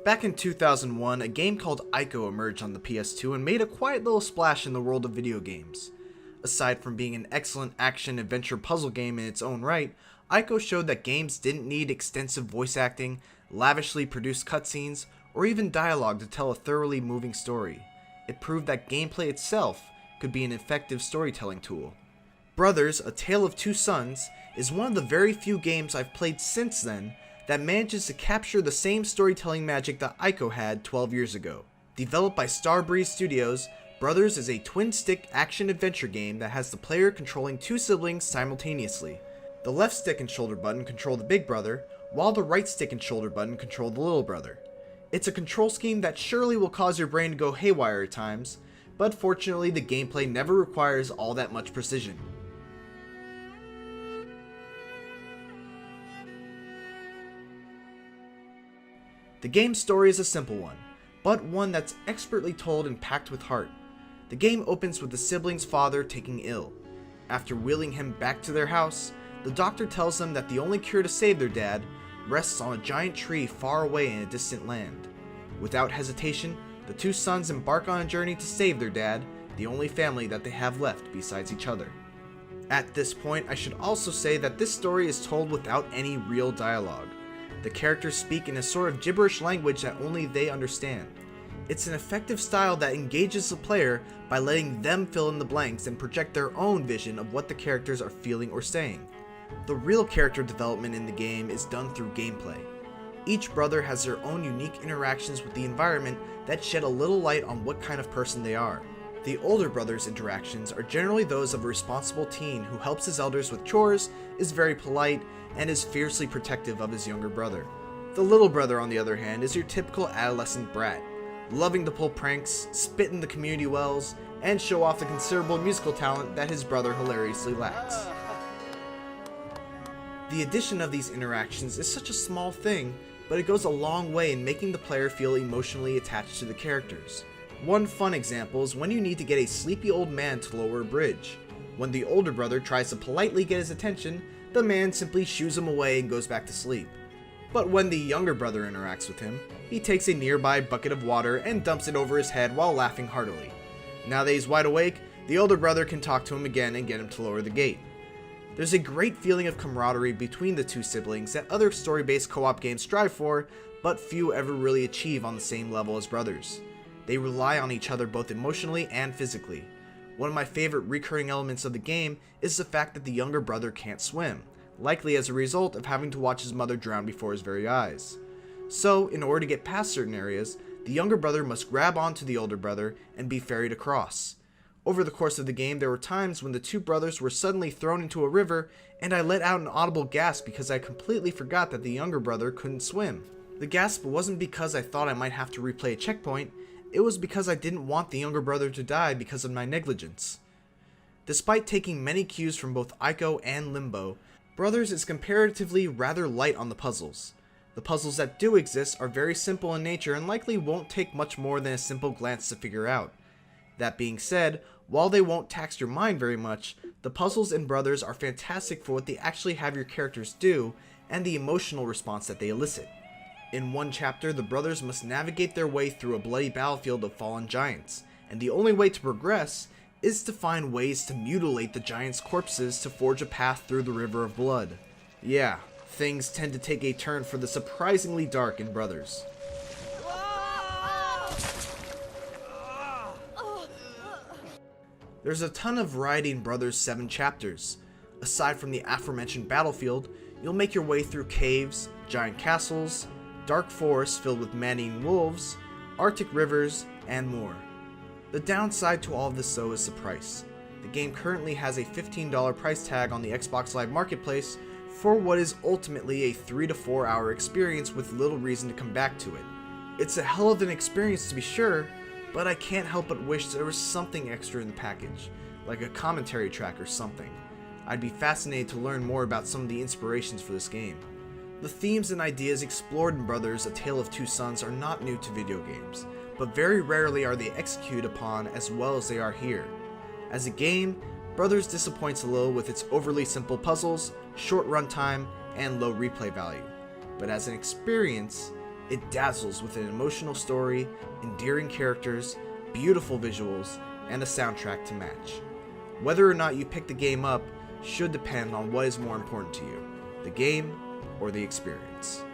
Back in 2001, a game called Ico emerged on the PS2 and made a quiet little splash in the world of video games. Aside from being an excellent action-adventure puzzle game in its own right, Ico showed that games didn't need extensive voice acting, lavishly produced cutscenes, or even dialogue to tell a thoroughly moving story. It proved that gameplay itself could be an effective storytelling tool. Brothers: A Tale of Two Sons is one of the very few games I've played since then that manages to capture the same storytelling magic that Ico had 12 years ago. Developed by Starbreeze Studios, Brothers is a twin-stick action-adventure game that has the player controlling two siblings simultaneously. The left stick and shoulder button control the big brother, while the right stick and shoulder button control the little brother. It's a control scheme that surely will cause your brain to go haywire at times, but fortunately the gameplay never requires all that much precision. The game's story is a simple one, but one that's expertly told and packed with heart. The game opens with the siblings' father taking ill. After wheeling him back to their house, the doctor tells them that the only cure to save their dad rests on a giant tree far away in a distant land. Without hesitation, the two sons embark on a journey to save their dad, the only family that they have left besides each other. At this point, I should also say that this story is told without any real dialogue. The characters speak in a sort of gibberish language that only they understand. It's an effective style that engages the player by letting them fill in the blanks and project their own vision of what the characters are feeling or saying. The real character development in the game is done through gameplay. Each brother has their own unique interactions with the environment that shed a little light on what kind of person they are. The older brother's interactions are generally those of a responsible teen who helps his elders with chores, is very polite, and is fiercely protective of his younger brother. The little brother, on the other hand, is your typical adolescent brat, loving to pull pranks, spit in the community wells, and show off the considerable musical talent that his brother hilariously lacks. The addition of these interactions is such a small thing, but it goes a long way in making the player feel emotionally attached to the characters. One fun example is when you need to get a sleepy old man to lower a bridge. When the older brother tries to politely get his attention, the man simply shoos him away and goes back to sleep. But when the younger brother interacts with him, he takes a nearby bucket of water and dumps it over his head while laughing heartily. Now that he's wide awake, the older brother can talk to him again and get him to lower the gate. There's a great feeling of camaraderie between the two siblings that other story-based co-op games strive for, but few ever really achieve on the same level as brothers. They rely on each other both emotionally and physically. One of my favorite recurring elements of the game is the fact that the younger brother can't swim, likely as a result of having to watch his mother drown before his very eyes. So, in order to get past certain areas, the younger brother must grab onto the older brother and be ferried across. Over the course of the game, there were times when the two brothers were suddenly thrown into a river, and I let out an audible gasp because I completely forgot that the younger brother couldn't swim. The gasp wasn't because I thought I might have to replay a checkpoint, it was because I didn't want the younger brother to die because of my negligence. Despite taking many cues from both Ico and Limbo, Brothers is comparatively rather light on the puzzles. The puzzles that do exist are very simple in nature and likely won't take much more than a simple glance to figure out. That being said, while they won't tax your mind very much, the puzzles in Brothers are fantastic for what they actually have your characters do and the emotional response that they elicit. In one chapter, the brothers must navigate their way through a bloody battlefield of fallen giants, and the only way to progress is to find ways to mutilate the giants' corpses to forge a path through the river of blood. Yeah, things tend to take a turn for the surprisingly dark in Brothers. There's a ton of variety in Brothers' 7 chapters. Aside from the aforementioned battlefield, you'll make your way through caves, giant castles, dark forests filled with man-eating wolves, arctic rivers, and more. The downside to all of this though is the price. The game currently has a $15 price tag on the Xbox Live Marketplace for what is ultimately a 3 to 4 hour experience with little reason to come back to it. It's a hell of an experience to be sure, but I can't help but wish there was something extra in the package, like a commentary track or something. I'd be fascinated to learn more about some of the inspirations for this game. The themes and ideas explored in Brothers: A Tale of Two Sons are not new to video games, but very rarely are they executed upon as well as they are here. As a game, Brothers disappoints a little with its overly simple puzzles, short runtime, and low replay value. But as an experience, It dazzles with an emotional story, endearing characters, beautiful visuals, and a soundtrack to match. Whether or not you pick the game up should depend on what is more important to you, the game or the experience.